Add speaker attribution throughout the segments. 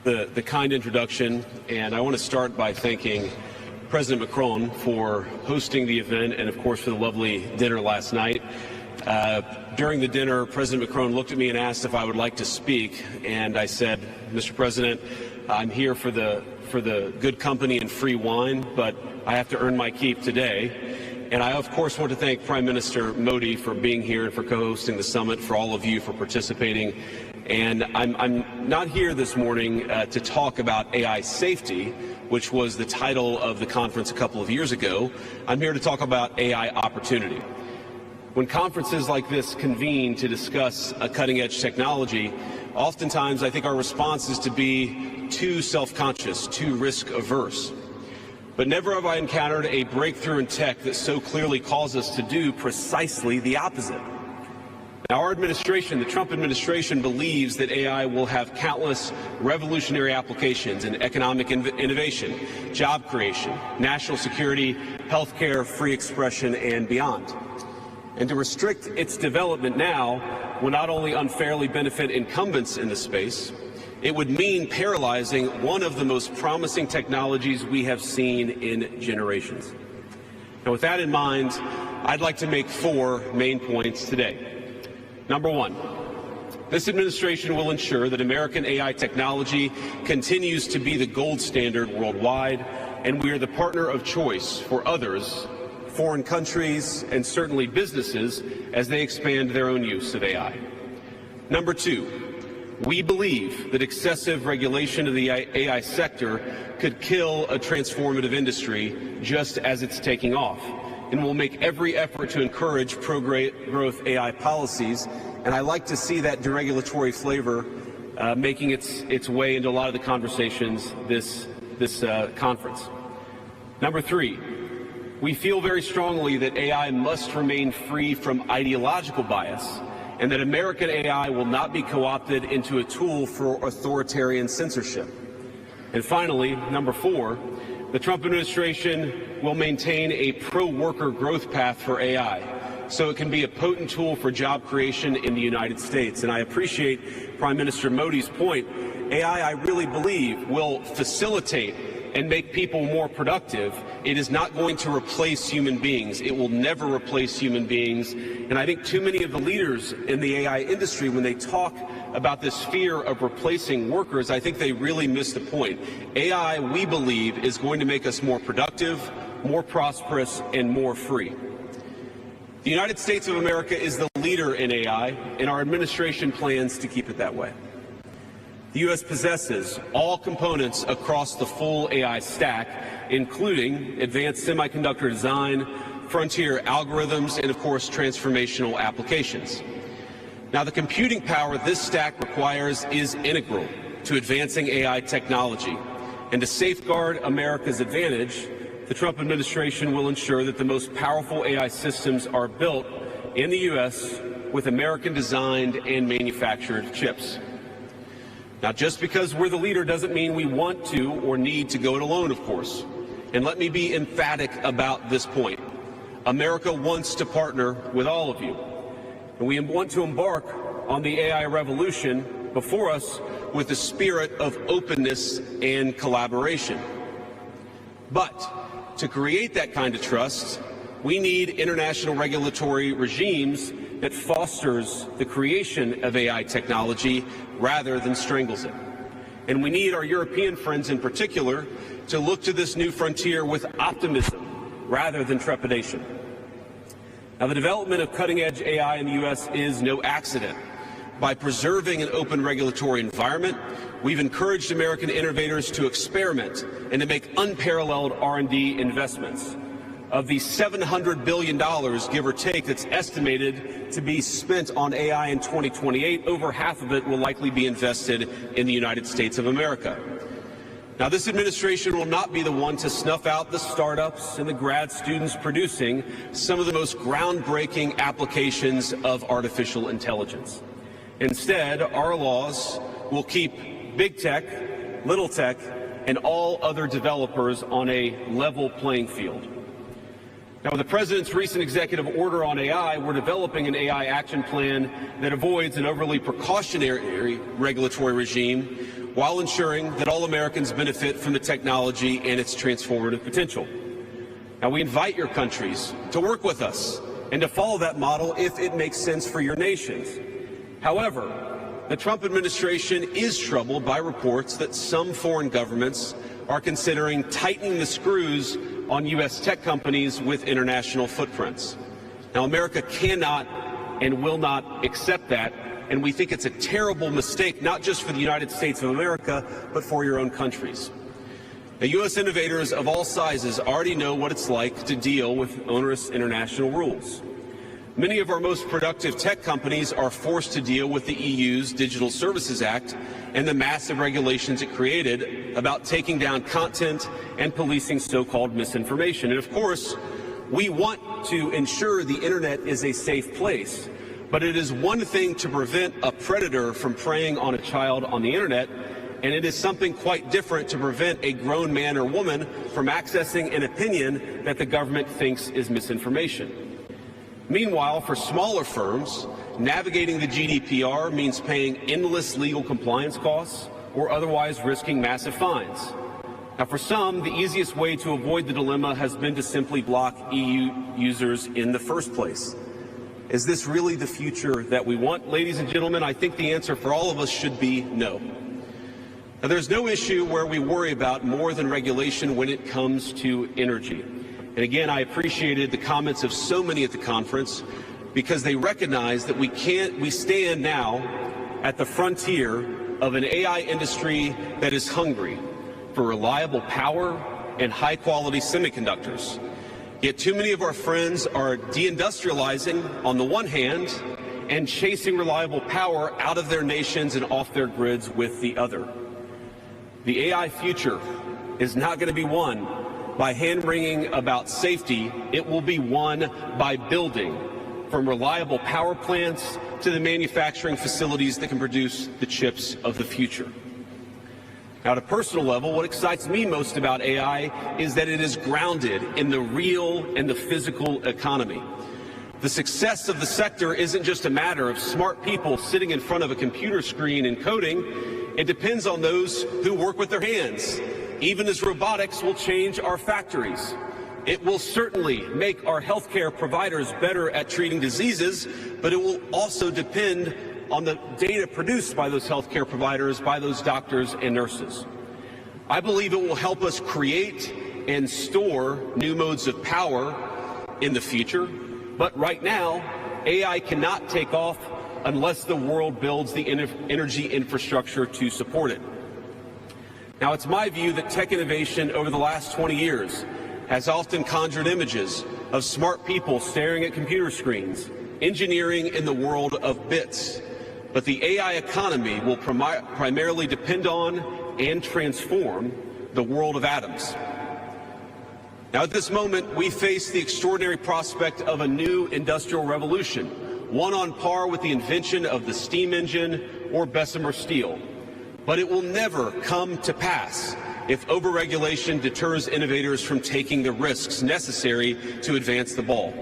Speaker 1: the kind introduction, and I want to start by thanking President Macron for hosting the event and, of course, for the lovely dinner last night. During the dinner, President Macron looked at me and asked if I would like to speak, and I said, Mr. President, I'm here for the good company and free wine, but I have to earn my keep today. And I, of course, want to thank Prime Minister Modi for being here and for co-hosting the summit, for all of you for participating. And I'm not here this morning to talk about AI safety, which was the title of the conference a couple of years ago. I'm here to talk about AI opportunity. When conferences like this convene to discuss a cutting-edge technology, oftentimes I think our response is to be too self-conscious, too risk-averse. But never have I encountered a breakthrough in tech that so clearly calls us to do precisely the opposite. Now, our administration, the Trump administration, believes that AI will have countless revolutionary applications in economic innovation, job creation, national security, healthcare, free expression, and beyond. And to restrict its development now will not only unfairly benefit incumbents in the space, it would mean paralyzing one of the most promising technologies we have seen in generations. Now, with that in mind, I'd like to make 4 main points today. Number 1, this administration will ensure that American AI technology continues to be the gold standard worldwide, and we are the partner of choice for others, foreign countries, and certainly businesses as they expand their own use of AI. Number 2, we believe that excessive regulation of the AI sector could kill a transformative industry just as it's taking off, and will make every effort to encourage pro-growth AI policies. And I like to see that deregulatory flavor making its way into a lot of the conversations this conference. Number 3, we feel very strongly that AI must remain free from ideological bias, and that American AI will not be co-opted into a tool for authoritarian censorship. And finally, number 4, the Trump administration will maintain a pro-worker growth path for AI, so it can be a potent tool for job creation in the United States. And I appreciate Prime Minister Modi's point. AI, I really believe, will facilitate and make people more productive. It is not going to replace human beings. It will never replace human beings. And I think too many of the leaders in the AI industry, when they talk about this fear of replacing workers, I think they really miss the point. AI, we believe, is going to make us more productive, more prosperous, and more free. The United States of America is the leader in AI, and our administration plans to keep it that way. The U.S. possesses all components across the full AI stack, including advanced semiconductor design, frontier algorithms, and, of course, transformational applications. Now, the computing power this stack requires is integral to advancing AI technology. And to safeguard America's advantage, the Trump administration will ensure that the most powerful AI systems are built in the U.S. with American-designed and manufactured chips. Now, just because we're the leader doesn't mean we want to or need to go it alone, of course. And let me be emphatic about this point. America wants to partner with all of you. And we want to embark on the AI revolution before us with the spirit of openness and collaboration. But to create that kind of trust, we need international regulatory regimes that fosters the creation of AI technology rather than strangles it. And we need our European friends in particular to look to this new frontier with optimism rather than trepidation. Now, the development of cutting-edge AI in the U.S. is no accident. By preserving an open regulatory environment, we've encouraged American innovators to experiment and to make unparalleled R&D investments. Of the $700 billion, give or take, that's estimated to be spent on AI in 2028, over half of it will likely be invested in the United States of America. Now, this administration will not be the one to snuff out the startups and the grad students producing some of the most groundbreaking applications of artificial intelligence. Instead, our laws will keep big tech, little tech, and all other developers on a level playing field. Now, with the President's recent executive order on AI, we're developing an AI action plan that avoids an overly precautionary regulatory regime while ensuring that all Americans benefit from the technology and its transformative potential. Now, we invite your countries to work with us and to follow that model if it makes sense for your nations. However, the Trump administration is troubled by reports that some foreign governments are considering tightening the screws on U.S. tech companies with international footprints. Now, America cannot and will not accept that, and we think it's a terrible mistake, not just for the United States of America, but for your own countries. Now, U.S. innovators of all sizes already know what it's like to deal with onerous international rules. Many of our most productive tech companies are forced to deal with the EU's Digital Services Act and the massive regulations it created about taking down content and policing so-called misinformation. And of course, we want to ensure the internet is a safe place, but it is one thing to prevent a predator from preying on a child on the internet, and it is something quite different to prevent a grown man or woman from accessing an opinion that the government thinks is misinformation. Meanwhile, for smaller firms, navigating the GDPR means paying endless legal compliance costs or otherwise risking massive fines. Now, for some, the easiest way to avoid the dilemma has been to simply block EU users in the first place. Is this really the future that we want, ladies and gentlemen? I think the answer for all of us should be no. Now, there's no issue where we worry about more than regulation when it comes to energy. And again, I appreciated the comments of so many at the conference because they recognize that we stand now at the frontier of an AI industry that is hungry for reliable power and high-quality semiconductors. Yet too many of our friends are deindustrializing on the one hand and chasing reliable power out of their nations and off their grids with the other. The AI future is not going to be won by hand-wringing about safety. It will be won by building, from reliable power plants to the manufacturing facilities that can produce the chips of the future. Now, at a personal level, what excites me most about AI is that it is grounded in the real and the physical economy. The success of the sector isn't just a matter of smart people sitting in front of a computer screen and coding. It depends on those who work with their hands. Even as robotics will change our factories, it will certainly make our healthcare providers better at treating diseases, but it will also depend on the data produced by those healthcare providers, by those doctors and nurses. I believe it will help us create and store new modes of power in the future, but right now, AI cannot take off unless the world builds the energy infrastructure to support it. Now, it's my view that tech innovation over the last 20 years has often conjured images of smart people staring at computer screens, engineering in the world of bits. But the AI economy will primarily depend on and transform the world of atoms. Now, at this moment, we face the extraordinary prospect of a new industrial revolution, one on par with the invention of the steam engine or Bessemer steel. But it will never come to pass if overregulation deters innovators from taking the risks necessary to advance the ball.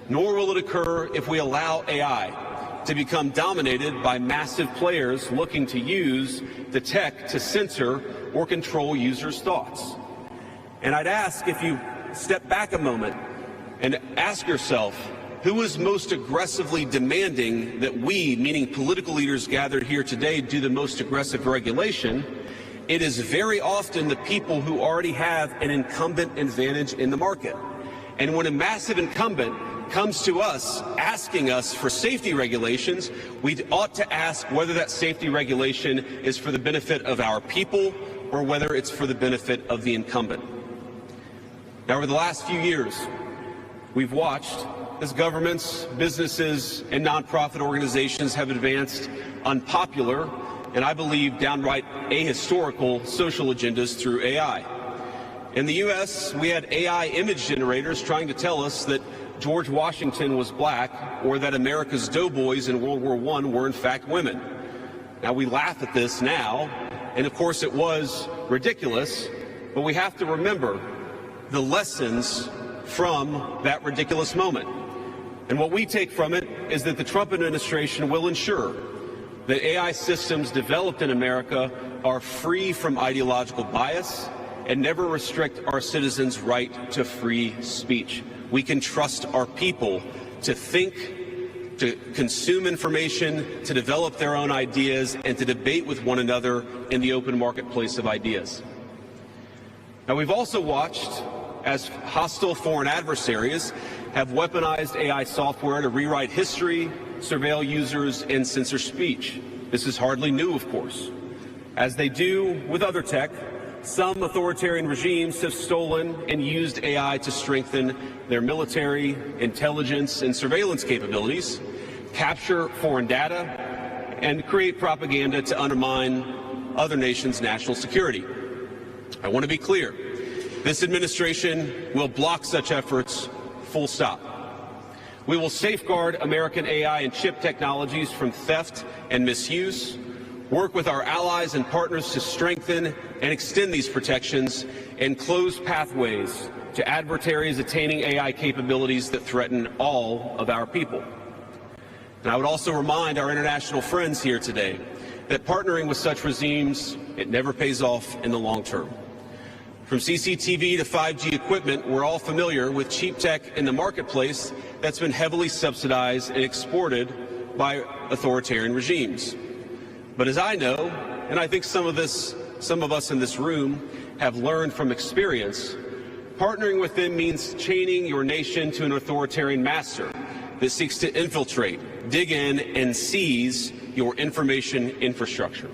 Speaker 1: Nor will it occur if we allow AI to become dominated by massive players looking to use the tech to censor or control users' thoughts. And I'd ask, if you step back a moment and ask yourself, who is most aggressively demanding that we, meaning political leaders gathered here today, do the most aggressive regulation? It is very often the people who already have an incumbent advantage in the market. And when a massive incumbent comes to us asking us for safety regulations, we ought to ask whether that safety regulation is for the benefit of our people or whether it's for the benefit of the incumbent. Now, over the last few years, we've watched as governments, businesses, and nonprofit organizations have advanced unpopular and, I believe, downright ahistorical social agendas through AI. In the U.S., we had AI image generators trying to tell us that George Washington was black or that America's doughboys in World War I were in fact women. Now, we laugh at this now, and of course it was ridiculous, but we have to remember the lessons from that ridiculous moment. And what we take from it is that the Trump administration will ensure that AI systems developed in America are free from ideological bias and never restrict our citizens' right to free speech. We can trust our people to think, to consume information, to develop their own ideas, and to debate with one another in the open marketplace of ideas. Now, we've also watched as hostile foreign adversaries have weaponized AI software to rewrite history, surveil users, and censor speech. This is hardly new, of course. As they do with other tech, some authoritarian regimes have stolen and used AI to strengthen their military, intelligence, and surveillance capabilities, capture foreign data, and create propaganda to undermine other nations' national security. I want to be clear. This administration will block such efforts, full stop. We will safeguard American AI and chip technologies from theft and misuse, work with our allies and partners to strengthen and extend these protections, and close pathways to adversaries attaining AI capabilities that threaten all of our people. And I would also remind our international friends here today that partnering with such regimes, it never pays off in the long term. From CCTV to 5G equipment, we're all familiar with cheap tech in the marketplace that's been heavily subsidized and exported by authoritarian regimes. But as I know, and I think some of us in this room have learned from experience, partnering with them means chaining your nation to an authoritarian master that seeks to infiltrate, dig in, and seize your information infrastructure.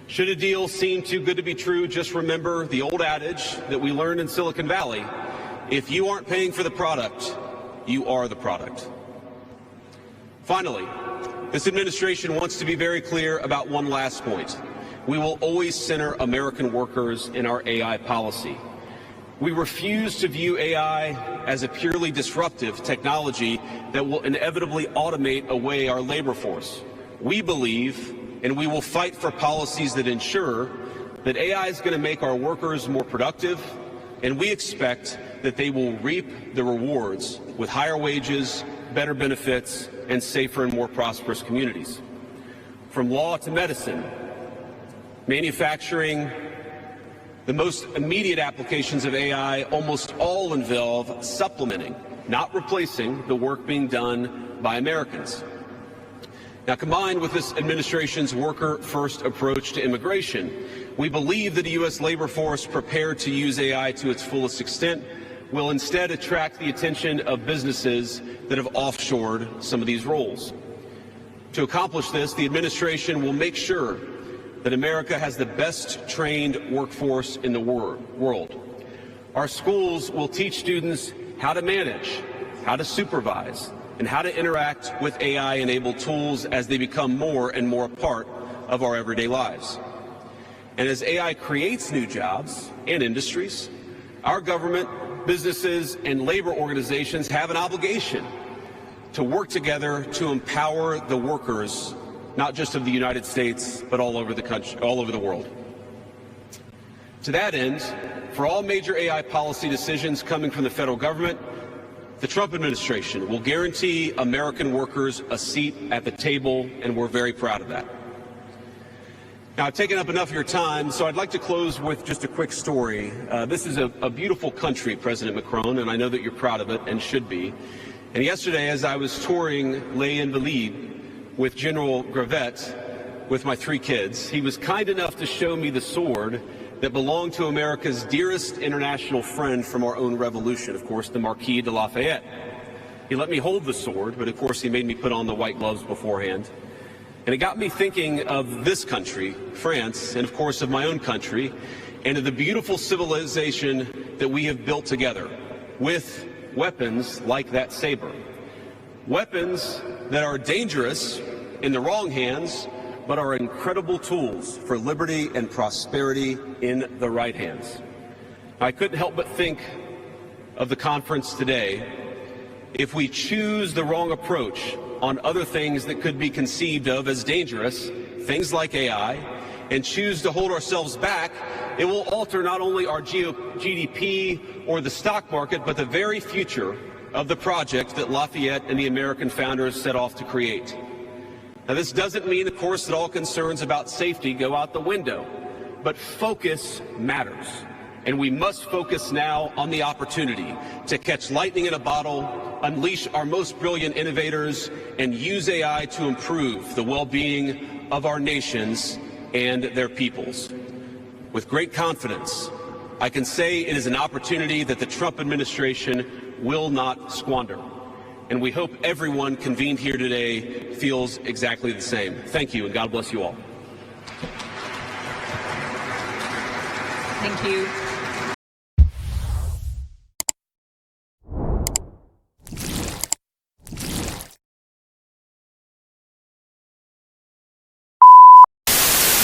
Speaker 1: Should a deal seem too good to be true, just remember the old adage that we learned in Silicon Valley: if you aren't paying for the product, you are the product. Finally, this administration wants to be very clear about one last point. We will always center American workers in our AI policy. We refuse to view AI as a purely disruptive technology that will inevitably automate away our labor force. We believe, and we will fight for policies that ensure that AI is going to make our workers more productive, and we expect that they will reap the rewards with higher wages, better benefits, and safer and more prosperous communities. From law to medicine, manufacturing, the most immediate applications of AI almost all involve supplementing, not replacing, the work being done by Americans. Now, combined with this administration's worker-first approach to immigration, we believe that a U.S. labor force prepared to use AI to its fullest extent will instead attract the attention of businesses that have offshored some of these roles. To accomplish this, the administration will make sure that America has the best trained workforce in the world. Our schools will teach students how to manage, how to supervise, and how to interact with AI-enabled tools as they become more and more a part of our everyday lives. And as AI creates new jobs and industries, our government, businesses, and labor organizations have an obligation to work together to empower the workers, not just of the United States, but all over the country, all over the world. To that end, for all major AI policy decisions coming from the federal government, the Trump administration will guarantee American workers a seat at the table, and we're very proud of that. Now, I've taken up enough of your time, so I'd like to close with just a quick story. This is a beautiful country, President Macron, and I know that you're proud of it and should be. And yesterday, as I was touring Les Invalides with General Gravette with my 3 kids, he was kind enough to show me the sword that belonged to America's dearest international friend from our own revolution, of course, the Marquis de Lafayette. He let me hold the sword, but of course he made me put on the white gloves beforehand. And it got me thinking of this country, France, and of course of my own country, and of the beautiful civilization that we have built together with weapons like that saber. Weapons that are dangerous in the wrong hands, but are incredible tools for liberty and prosperity in the right hands. I couldn't help but think of the conference today. If we choose the wrong approach on other things that could be conceived of as dangerous, things like AI, and choose to hold ourselves back, it will alter not only our GDP or the stock market, but the very future of the project that Lafayette and the American founders set off to create. Now, this doesn't mean, of course, that all concerns about safety go out the window, but focus matters. And we must focus now on the opportunity to catch lightning in a bottle, unleash our most brilliant innovators, and use AI to improve the well-being of our nations and their peoples. With great confidence, I can say it is an opportunity that the Trump administration will not squander. And we hope everyone convened here today feels exactly the same. Thank you, and God bless you all.
Speaker 2: Thank you.